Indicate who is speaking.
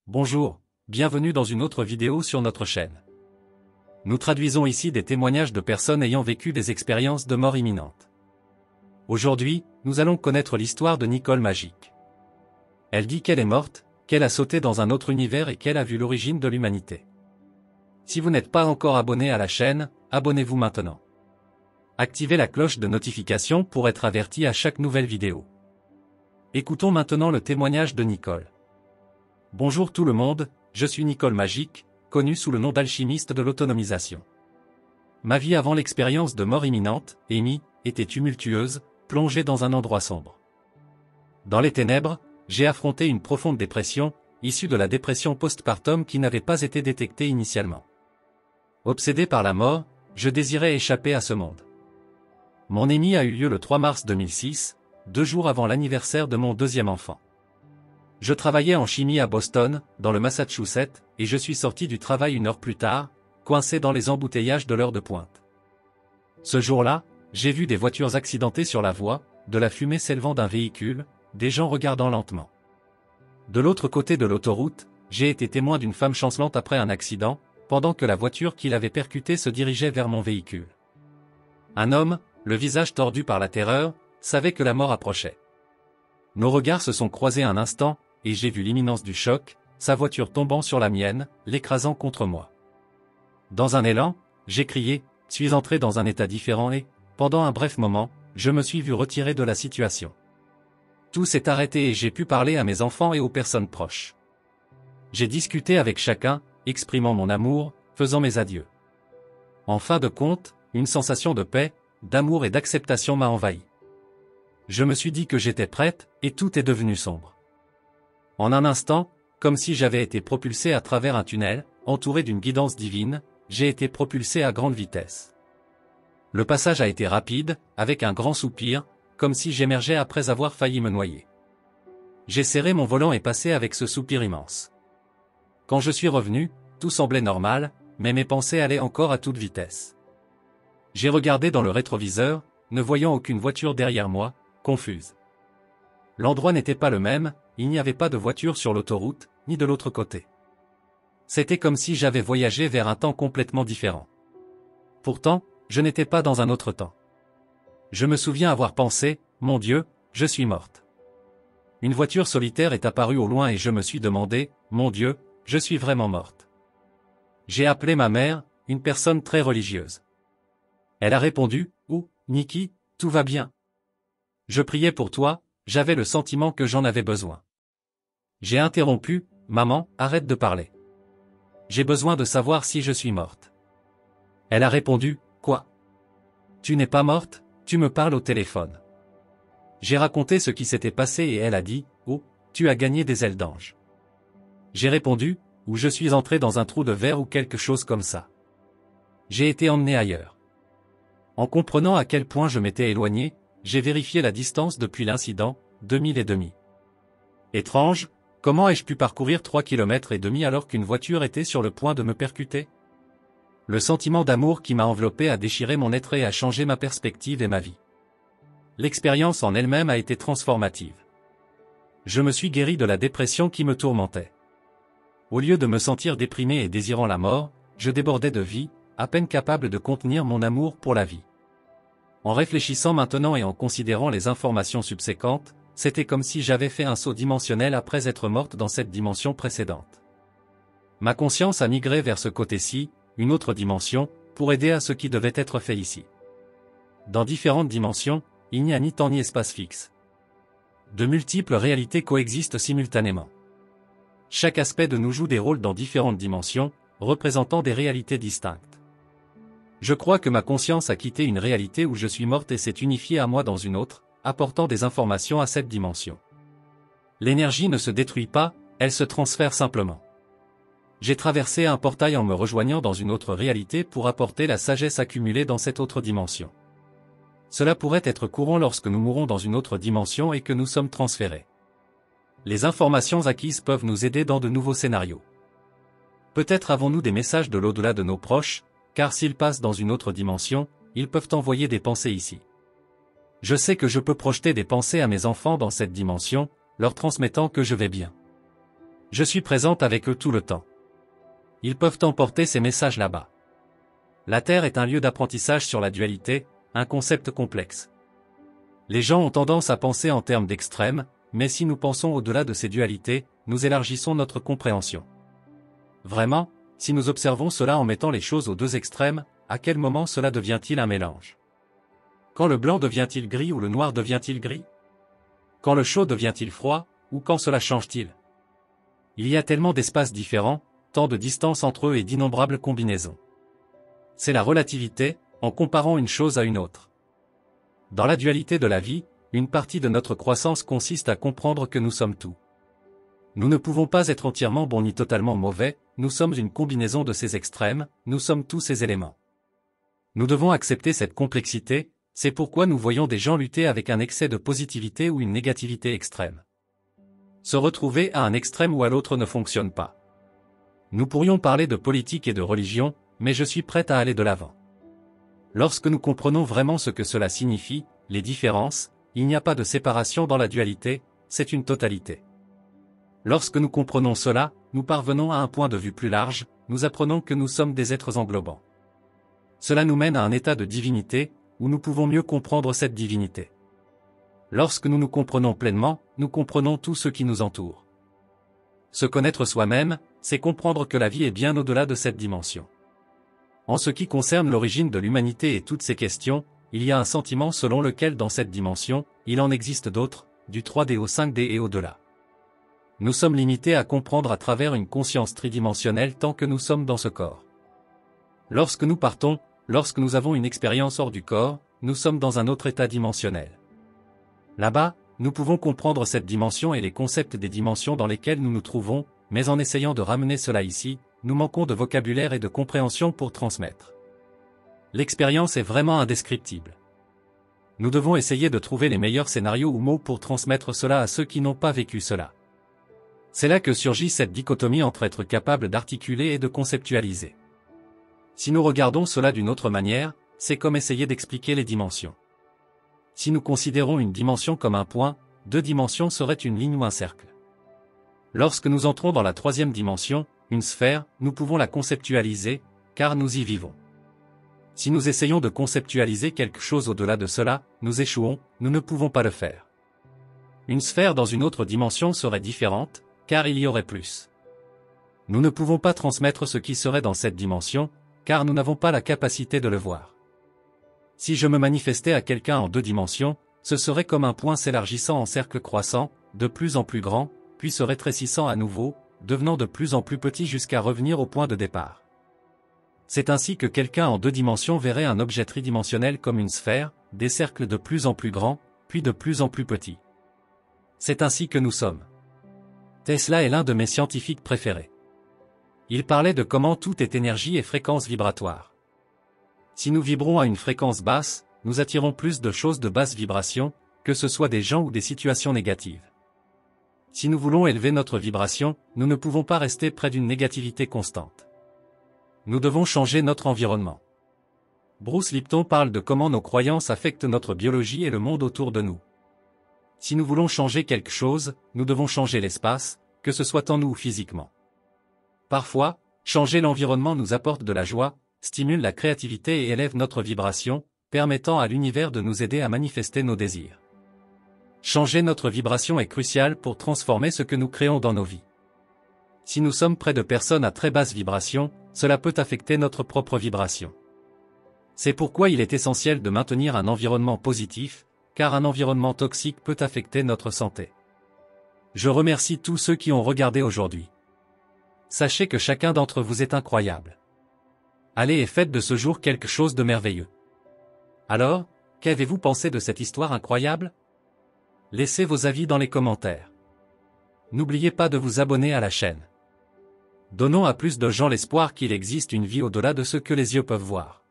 Speaker 1: Bonjour, bienvenue dans une autre vidéo sur notre chaîne. Nous traduisons ici des témoignages de personnes ayant vécu des expériences de mort imminente. Aujourd'hui, nous allons connaître l'histoire de Nicole Magique. Elle dit qu'elle est morte, qu'elle a sauté dans un autre univers et qu'elle a vu l'origine de l'humanité. Si vous n'êtes pas encore abonné à la chaîne, abonnez-vous maintenant. Activez la cloche de notification pour être averti à chaque nouvelle vidéo. Écoutons maintenant le témoignage de Nicole. Bonjour tout le monde, je suis Nicole Magique, connue sous le nom d'alchimiste de l'autonomisation. Ma vie avant l'expérience de mort imminente, Amy, était tumultueuse, plongée dans un endroit sombre. Dans les ténèbres, j'ai affronté une profonde dépression, issue de la dépression postpartum qui n'avait pas été détectée initialement. Obsédé par la mort, je désirais échapper à ce monde. Mon Amy a eu lieu le 3 mars 2006, 2 jours avant l'anniversaire de mon deuxième enfant. Je travaillais en chimie à Boston, dans le Massachusetts, et je suis sorti du travail 1 heure plus tard, coincé dans les embouteillages de l'heure de pointe. Ce jour-là, j'ai vu des voitures accidentées sur la voie, de la fumée s'élevant d'un véhicule, des gens regardant lentement. De l'autre côté de l'autoroute, j'ai été témoin d'une femme chancelante après un accident, pendant que la voiture qui l'avait percutée se dirigeait vers mon véhicule. Un homme, le visage tordu par la terreur, savait que la mort approchait. Nos regards se sont croisés un instant, et j'ai vu l'imminence du choc, sa voiture tombant sur la mienne, l'écrasant contre moi. Dans un élan, j'ai crié, suis entré dans un état différent et, pendant un bref moment, je me suis vu retiré de la situation. Tout s'est arrêté et j'ai pu parler à mes enfants et aux personnes proches. J'ai discuté avec chacun, exprimant mon amour, faisant mes adieux. En fin de compte, une sensation de paix, d'amour et d'acceptation m'a envahi. Je me suis dit que j'étais prête, et tout est devenu sombre. En un instant, comme si j'avais été propulsé à travers un tunnel, entouré d'une guidance divine, j'ai été propulsé à grande vitesse. Le passage a été rapide, avec un grand soupir, comme si j'émergeais après avoir failli me noyer. J'ai serré mon volant et passé avec ce soupir immense. Quand je suis revenu, tout semblait normal, mais mes pensées allaient encore à toute vitesse. J'ai regardé dans le rétroviseur, ne voyant aucune voiture derrière moi, confuse. L'endroit n'était pas le même, il n'y avait pas de voiture sur l'autoroute, ni de l'autre côté. C'était comme si j'avais voyagé vers un temps complètement différent. Pourtant, je n'étais pas dans un autre temps. Je me souviens avoir pensé, mon Dieu, je suis morte. Une voiture solitaire est apparue au loin et je me suis demandé, mon Dieu, je suis vraiment morte. J'ai appelé ma mère, une personne très religieuse. Elle a répondu, Niki, tout va bien. Je priais pour toi, j'avais le sentiment que j'en avais besoin. J'ai interrompu, maman, arrête de parler. J'ai besoin de savoir si je suis morte. Elle a répondu, quoi? Tu n'es pas morte, tu me parles au téléphone. J'ai raconté ce qui s'était passé et elle a dit, tu as gagné des ailes d'ange. J'ai répondu, je suis entré dans un trou de verre ou quelque chose comme ça. J'ai été emmené ailleurs. En comprenant à quel point je m'étais éloigné, j'ai vérifié la distance depuis l'incident, 2,5 milles. Étrange, comment ai-je pu parcourir 3,5 kilomètres alors qu'une voiture était sur le point de me percuter? Le sentiment d'amour qui m'a enveloppé a déchiré mon être et a changé ma perspective et ma vie. L'expérience en elle-même a été transformative. Je me suis guéri de la dépression qui me tourmentait. Au lieu de me sentir déprimé et désirant la mort, je débordais de vie, à peine capable de contenir mon amour pour la vie. En réfléchissant maintenant et en considérant les informations subséquentes, c'était comme si j'avais fait un saut dimensionnel après être morte dans cette dimension précédente. Ma conscience a migré vers ce côté-ci, une autre dimension, pour aider à ce qui devait être fait ici. Dans différentes dimensions, il n'y a ni temps ni espace fixe. De multiples réalités coexistent simultanément. Chaque aspect de nous joue des rôles dans différentes dimensions, représentant des réalités distinctes. Je crois que ma conscience a quitté une réalité où je suis morte et s'est unifiée à moi dans une autre, apportant des informations à cette dimension. L'énergie ne se détruit pas, elle se transfère simplement. J'ai traversé un portail en me rejoignant dans une autre réalité pour apporter la sagesse accumulée dans cette autre dimension. Cela pourrait être courant lorsque nous mourons dans une autre dimension et que nous sommes transférés. Les informations acquises peuvent nous aider dans de nouveaux scénarios. Peut-être avons-nous des messages de l'au-delà de nos proches, car s'ils passent dans une autre dimension, ils peuvent envoyer des pensées ici. Je sais que je peux projeter des pensées à mes enfants dans cette dimension, leur transmettant que je vais bien. Je suis présente avec eux tout le temps. Ils peuvent emporter ces messages là-bas. La Terre est un lieu d'apprentissage sur la dualité, un concept complexe. Les gens ont tendance à penser en termes d'extrêmes, mais si nous pensons au-delà de ces dualités, nous élargissons notre compréhension. Vraiment, si nous observons cela en mettant les choses aux deux extrêmes, à quel moment cela devient-il un mélange? Quand le blanc devient-il gris ou le noir devient-il gris? Quand le chaud devient-il froid, ou quand cela change-t-il? Il y a tellement d'espaces différents, tant de distance entre eux et d'innombrables combinaisons. C'est la relativité, en comparant une chose à une autre. Dans la dualité de la vie, une partie de notre croissance consiste à comprendre que nous sommes tout. Nous ne pouvons pas être entièrement bons ni totalement mauvais, nous sommes une combinaison de ces extrêmes, nous sommes tous ces éléments. Nous devons accepter cette complexité, c'est pourquoi nous voyons des gens lutter avec un excès de positivité ou une négativité extrême. Se retrouver à un extrême ou à l'autre ne fonctionne pas. Nous pourrions parler de politique et de religion, mais je suis prête à aller de l'avant. Lorsque nous comprenons vraiment ce que cela signifie, les différences, il n'y a pas de séparation dans la dualité, c'est une totalité. Lorsque nous comprenons cela, nous parvenons à un point de vue plus large, nous apprenons que nous sommes des êtres englobants. Cela nous mène à un état de divinité, où nous pouvons mieux comprendre cette divinité. Lorsque nous nous comprenons pleinement, nous comprenons tout ce qui nous entoure. Se connaître soi-même, c'est comprendre que la vie est bien au-delà de cette dimension. En ce qui concerne l'origine de l'humanité et toutes ces questions, il y a un sentiment selon lequel dans cette dimension, il en existe d'autres, du 3D au 5D et au-delà. Nous sommes limités à comprendre à travers une conscience tridimensionnelle tant que nous sommes dans ce corps. Lorsque nous partons, lorsque nous avons une expérience hors du corps, nous sommes dans un autre état dimensionnel. Là-bas, nous pouvons comprendre cette dimension et les concepts des dimensions dans lesquelles nous nous trouvons, mais en essayant de ramener cela ici, nous manquons de vocabulaire et de compréhension pour transmettre. L'expérience est vraiment indescriptible. Nous devons essayer de trouver les meilleurs scénarios ou mots pour transmettre cela à ceux qui n'ont pas vécu cela. C'est là que surgit cette dichotomie entre être capable d'articuler et de conceptualiser. Si nous regardons cela d'une autre manière, c'est comme essayer d'expliquer les dimensions. Si nous considérons une dimension comme un point, deux dimensions seraient une ligne ou un cercle. Lorsque nous entrons dans la troisième dimension, une sphère, nous pouvons la conceptualiser, car nous y vivons. Si nous essayons de conceptualiser quelque chose au-delà de cela, nous échouons, nous ne pouvons pas le faire. Une sphère dans une autre dimension serait différente, car il y aurait plus. Nous ne pouvons pas transmettre ce qui serait dans cette dimension, car nous n'avons pas la capacité de le voir. Si je me manifestais à quelqu'un en deux dimensions, ce serait comme un point s'élargissant en cercle croissant, de plus en plus grand, puis se rétrécissant à nouveau, devenant de plus en plus petit jusqu'à revenir au point de départ. C'est ainsi que quelqu'un en deux dimensions verrait un objet tridimensionnel comme une sphère, des cercles de plus en plus grands, puis de plus en plus petits. C'est ainsi que nous sommes. Tesla est l'un de mes scientifiques préférés. Il parlait de comment tout est énergie et fréquence vibratoire. Si nous vibrons à une fréquence basse, nous attirons plus de choses de basse vibration, que ce soit des gens ou des situations négatives. Si nous voulons élever notre vibration, nous ne pouvons pas rester près d'une négativité constante. Nous devons changer notre environnement. Bruce Lipton parle de comment nos croyances affectent notre biologie et le monde autour de nous. Si nous voulons changer quelque chose, nous devons changer l'espace, que ce soit en nous ou physiquement. Parfois, changer l'environnement nous apporte de la joie, stimule la créativité et élève notre vibration, permettant à l'univers de nous aider à manifester nos désirs. Changer notre vibration est crucial pour transformer ce que nous créons dans nos vies. Si nous sommes près de personnes à très basse vibration, cela peut affecter notre propre vibration. C'est pourquoi il est essentiel de maintenir un environnement positif, car un environnement toxique peut affecter notre santé. Je remercie tous ceux qui ont regardé aujourd'hui. Sachez que chacun d'entre vous est incroyable. Allez et faites de ce jour quelque chose de merveilleux. Alors, qu'avez-vous pensé de cette histoire incroyable? Laissez vos avis dans les commentaires. N'oubliez pas de vous abonner à la chaîne. Donnons à plus de gens l'espoir qu'il existe une vie au-delà de ce que les yeux peuvent voir.